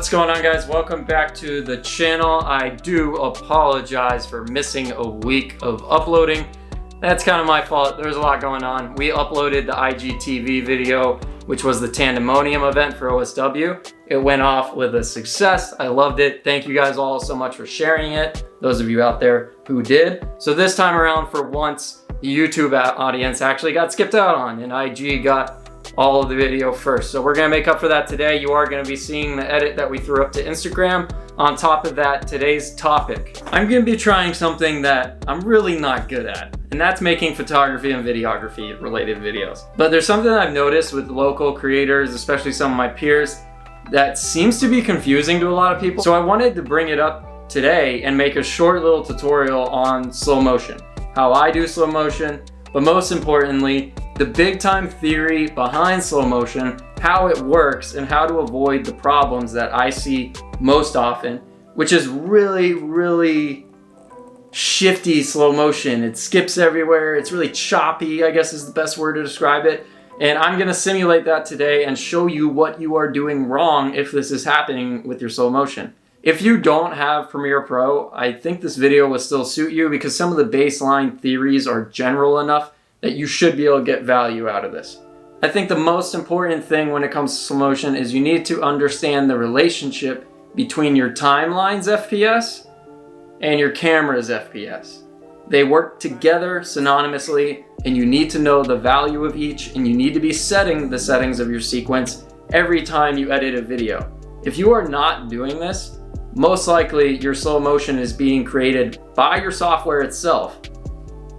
What's going on, guys? Welcome back to the channel. I do apologize for missing a week of uploading. That's kind of my fault. There's a lot going on. We uploaded the IGTV video, which was the Tandemonium event for OSW. It went off with a success. I loved it. Thank you guys all so much for sharing it, those of you out there who did. So this time around, for once, the YouTube audience actually got skipped out on, and IG got all of the video first. So we're gonna make up for that today. You are gonna be seeing the edit that we threw up to Instagram. On top of that, today's topic, I'm gonna be trying something that I'm really not good at, and that's making photography and videography related videos. But there's something I've noticed with local creators, especially some of my peers, that seems to be confusing to a lot of people. So I wanted to bring it up today and make a short little tutorial on slow motion, how I do slow motion, but most importantly, the big time theory behind slow motion, how it works, and how to avoid the problems that I see most often, which is really shifty slow motion. It skips everywhere. It's really choppy, I guess is the best word to describe it. And I'm gonna simulate that today and show you what you are doing wrong if this is happening with your slow motion. If you don't have Premiere Pro, I think this video will still suit you because some of the baseline theories are general enough that you should be able to get value out of this. I think the most important thing when it comes to slow motion is you need to understand the relationship between your timeline's FPS and your camera's FPS. They work together synonymously, and you need to know the value of each, and you need to be setting the settings of your sequence every time you edit a video. If you are not doing this, most likely your slow motion is being created by your software itself,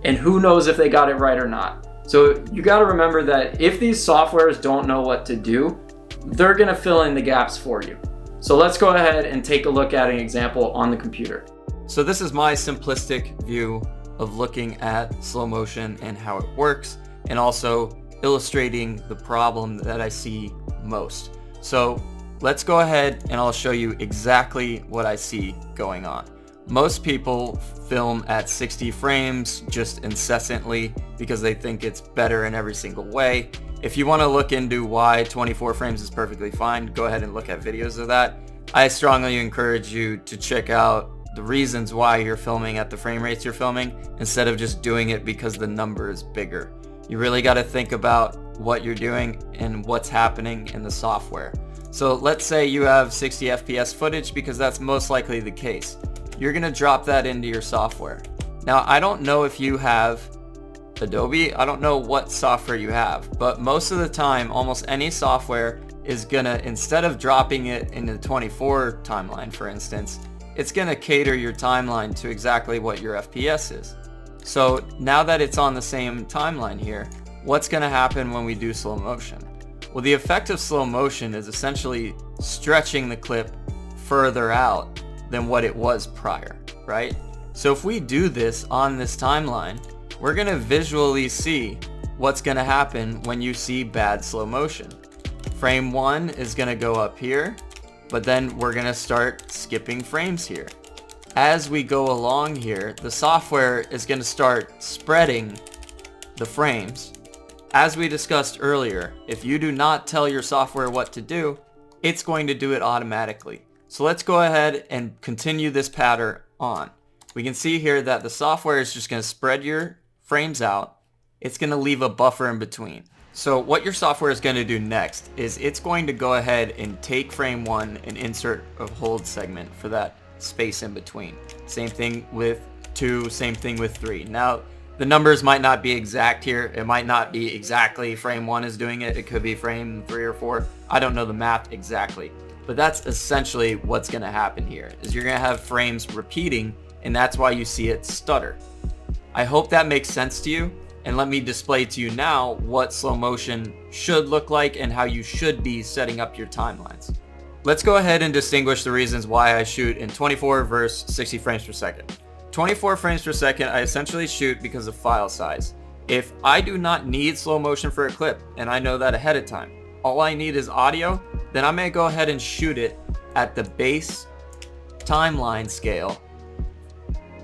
and who knows if they got it right or not. So you got to remember that if these softwares don't know what to do, they're going to fill in the gaps for you. So let's go ahead and take a look at an example on the computer. So this is my simplistic view of looking at slow motion and how it works, and also illustrating the problem that I see most. So let's go ahead and I'll show you exactly what I see going on. Most people film at 60 frames just incessantly because they think it's better in every single way. If you want to look into why 24 frames is perfectly fine, go ahead and look at videos of that. I strongly encourage you to check out the reasons why you're filming at the frame rates you're filming instead of just doing it because the number is bigger. You really got to think about what you're doing and what's happening in the software. So let's say you have 60 FPS footage because that's most likely the case. You're gonna drop that into your software. Now, I don't know if you have Adobe, I don't know what software you have, but most of the time, almost any software is gonna, instead of dropping it into the 24 timeline, for instance, it's gonna cater your timeline to exactly what your FPS is. So now that it's on the same timeline here, what's gonna happen when we do slow motion? Well, the effect of slow motion is essentially stretching the clip further out than what it was prior, right? So if we do this on this timeline, we're gonna visually see what's gonna happen when you see bad slow motion. Frame 1 is gonna go up here, but then we're gonna start skipping frames here. As we go along here, the software is gonna start spreading the frames. As we discussed earlier, if you do not tell your software what to do, it's going to do it automatically. So let's go ahead and continue this pattern on. We can see here that the software is just going to spread your frames out. It's going to leave a buffer in between. So what your software is going to do next is it's going to go ahead and take frame 1 and insert a hold segment for that space in between. Same thing with 2, same thing with 3. Now, the numbers might not be exact here. It might not be exactly frame 1 is doing it. It could be frame 3 or 4. I don't know the math exactly. But that's essentially what's going to happen here, is you're going to have frames repeating, and that's why you see it stutter. I hope that makes sense to you, and let me display to you now what slow motion should look like and how you should be setting up your timelines. Let's go ahead and distinguish the reasons why I shoot in 24 versus 60 frames per second. 24 frames per second, I essentially shoot because of file size. If I do not need slow motion for a clip, and I know that ahead of time, all I need is audio, then I may go ahead and shoot it at the base timeline scale,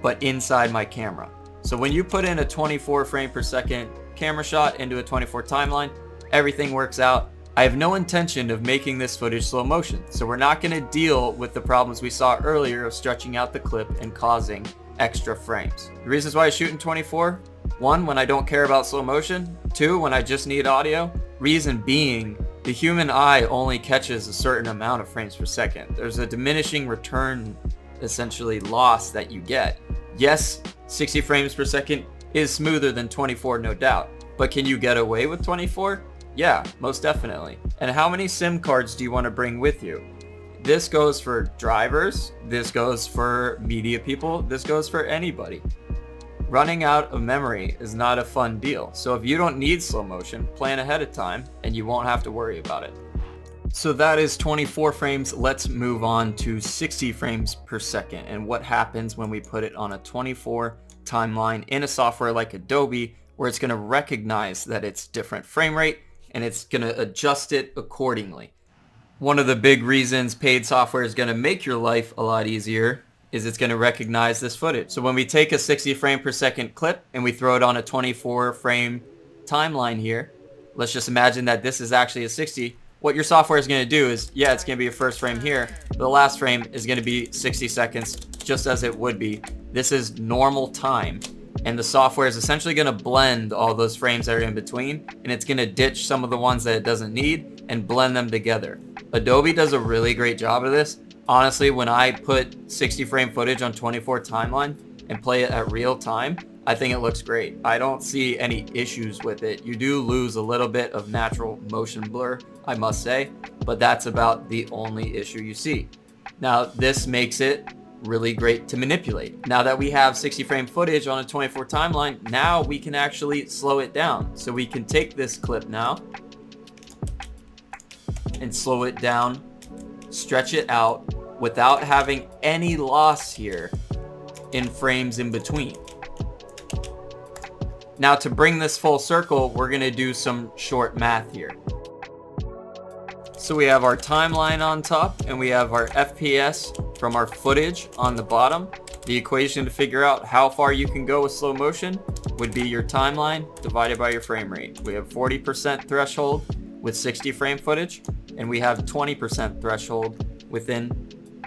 but inside my camera. So when you put in a 24 frame per second camera shot into a 24 timeline, everything works out I have no intention of making this footage slow motion, so we're not going to deal with the problems we saw earlier of stretching out the clip and causing extra frames. The reasons why I shoot in 24: 1, when I don't care about slow motion; 2, when I just need audio. Reason being, the human eye only catches a certain amount of frames per second. There's a diminishing return, essentially, loss that you get. Yes, 60 frames per second is smoother than 24, no doubt, but can you get away with 24? Yeah, most definitely. And how many SIM cards do you want to bring with you? This goes for drivers, this goes for media people, this goes for anybody. Running out of memory is not a fun deal, so if you don't need slow motion, plan ahead of time and you won't have to worry about it. So that is 24 frames. Let's move on to 60 frames per second and what happens when we put it on a 24 timeline in a software like Adobe, where it's going to recognize that it's different frame rate and it's going to adjust it accordingly. One of the big reasons paid software is going to make your life a lot easier is it's going to recognize this footage. So when we take a 60 frame per second clip and we throw it on a 24 frame timeline here, let's just imagine that this is actually a 60. What your software is going to do is, yeah, it's going to be a first frame here, but the last frame is going to be 60 seconds, just as it would be. This is normal time. And the software is essentially going to blend all those frames that are in between, and it's going to ditch some of the ones that it doesn't need and blend them together. Adobe does a really great job of this. Honestly, when I put 60 frame footage on 24 timeline and play it at real time, I think it looks great. I don't see any issues with it. You do lose a little bit of natural motion blur, I must say, but that's about the only issue you see. Now, this makes it really great to manipulate. Now that we have 60 frame footage on a 24 timeline, now we can actually slow it down. So we can take this clip now and slow it down, stretch it out without having any loss here in frames in between. Now to bring this full circle, we're going to do some short math here. So we have our timeline on top and we have our FPS from our footage on the bottom. The equation to figure out how far you can go with slow motion would be your timeline divided by your frame rate. We have 40% threshold with 60 frame footage, and we have 20% threshold within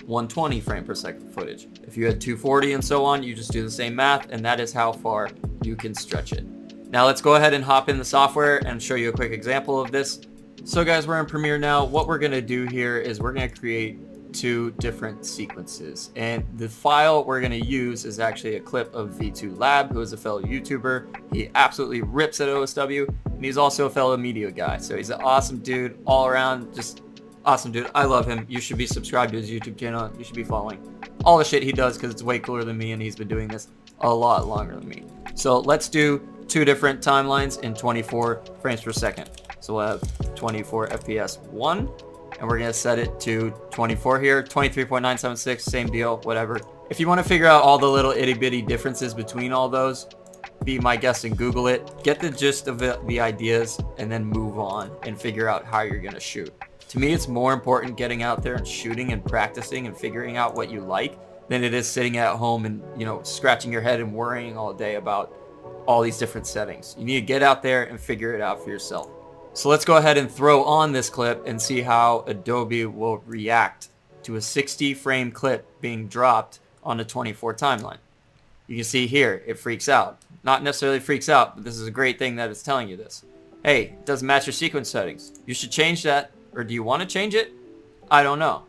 120 frame per second footage. If you had 240 and so on, you just do the same math, and that is how far you can stretch it. Now let's go ahead and hop in the software and show you a quick example of this. So guys, we're in Premiere now. What we're going to do here is we're going to create 2 different sequences, and the file we're going to use is actually a clip of V2 Lab, who is a fellow YouTuber. He absolutely rips at OSW, and he's also a fellow media guy, so he's an awesome dude all around. Just awesome dude. I love him. You should be subscribed to his YouTube channel. You should be following all the shit he does because it's way cooler than me, and he's been doing this a lot longer than me. So let's do 2 different timelines in 24 frames per second. So we'll have 24 FPS 1, and we're going to set it to 24 here, 23.976, same deal, whatever. If you want to figure out all the little itty bitty differences between all those, be my guest and Google it. Get the gist of the ideas and then move on and figure out how you're going to shoot. To me, it's more important getting out there and shooting and practicing and figuring out what you like than it is sitting at home and, you know, scratching your head and worrying all day about all these different settings. You need to get out there and figure it out for yourself. So let's go ahead and throw on this clip and see how Adobe will react to a 60 frame clip being dropped on a 24 timeline. You can see here, it freaks out. Not necessarily freaks out, but this is a great thing that it's telling you this. Hey, it doesn't match your sequence settings. You should change that, or do you want to change it? I don't know.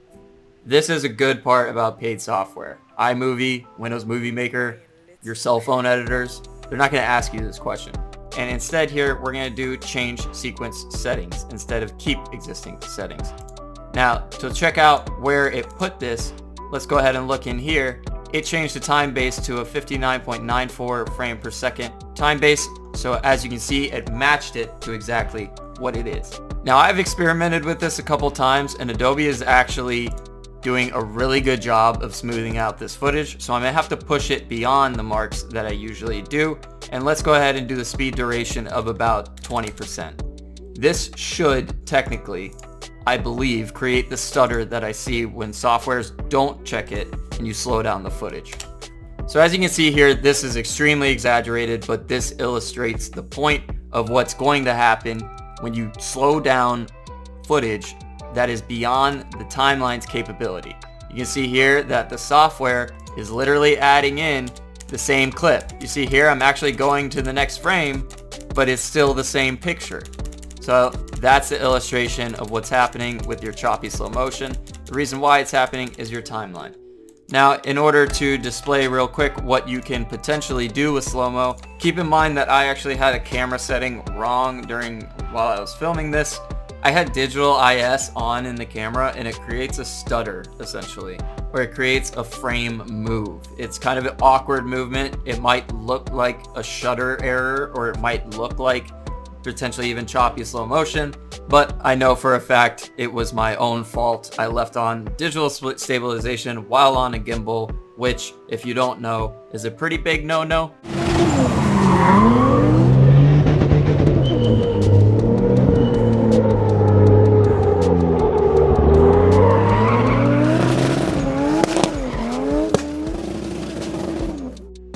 This is a good part about paid software. iMovie, Windows Movie Maker, your cell phone editors, they're not going to ask you this question. And instead here, we're going to do change sequence settings instead of keep existing settings. Now, to check out where it put this, let's go ahead and look in here. It changed the time base to a 59.94 frame per second time base. So as you can see, it matched it to exactly what it is. Now, I've experimented with this a couple times, and Adobe is actually doing a really good job of smoothing out this footage. So I'm gonna have to push it beyond the marks that I usually do. And let's go ahead and do the speed duration of about 20%. This should technically, I believe, create the stutter that I see when softwares don't check it and you slow down the footage. So as you can see here, this is extremely exaggerated, but this illustrates the point of what's going to happen when you slow down footage that is beyond the timeline's capability. You can see here that the software is literally adding in the same clip. You see here, I'm actually going to the next frame, but it's still the same picture. So that's the illustration of what's happening with your choppy slow motion. The reason why it's happening is your timeline. Now, in order to display real quick what you can potentially do with slow-mo, keep in mind that I actually had a camera setting wrong while I was filming this. I had digital IS on in the camera, and it creates a stutter, essentially, where it creates a frame move. It's kind of an awkward movement. It might look like a shutter error, or it might look like potentially even choppy slow motion, but I know for a fact it was my own fault. I left on digital split stabilization while on a gimbal, which, if you don't know, is a pretty big no-no.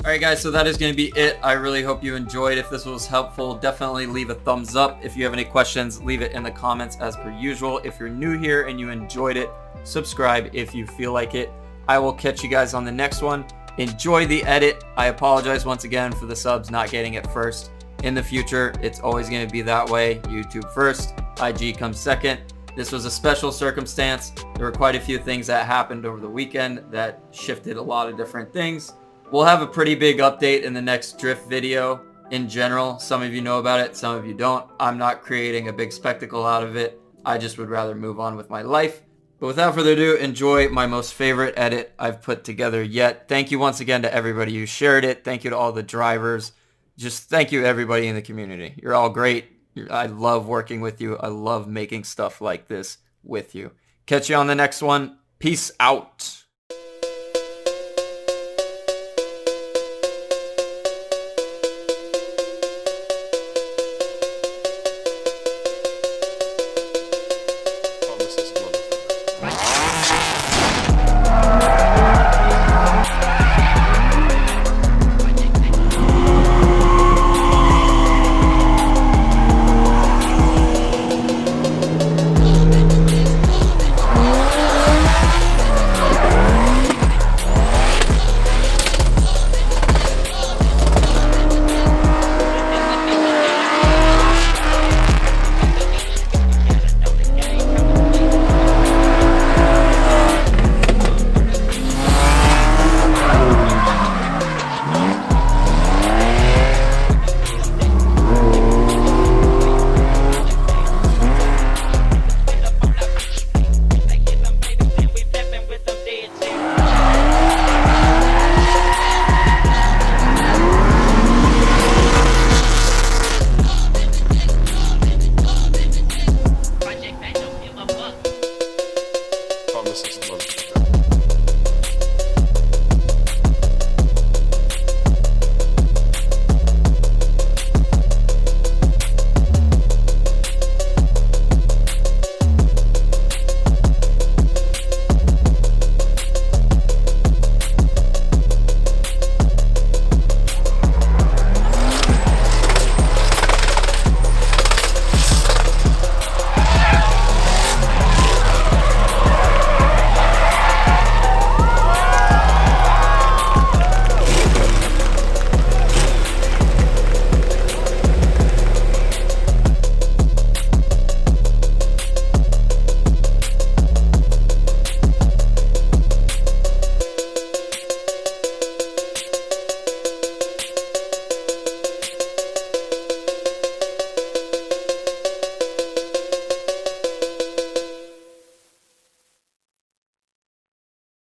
Alright guys, so that is going to be it. I really hope you enjoyed. If this was helpful, definitely leave a thumbs up. If you have any questions, leave it in the comments as per usual. If you're new here and you enjoyed it, subscribe if you feel like it. I will catch you guys on the next one. Enjoy the edit. I apologize once again for the subs not getting it first. In the future, it's always going to be that way. YouTube first, IG comes second. This was a special circumstance. There were quite a few things that happened over the weekend that shifted a lot of different things. We'll have a pretty big update in the next drift video in general. Some of you know about it, some of you don't. I'm not creating a big spectacle out of it. I just would rather move on with my life. But without further ado, enjoy my most favorite edit I've put together yet. Thank you once again to everybody who shared it. Thank you to all the drivers. Just thank you everybody in the community. You're all great. I love working with you. I love making stuff like this with you. Catch you on the next one. Peace out.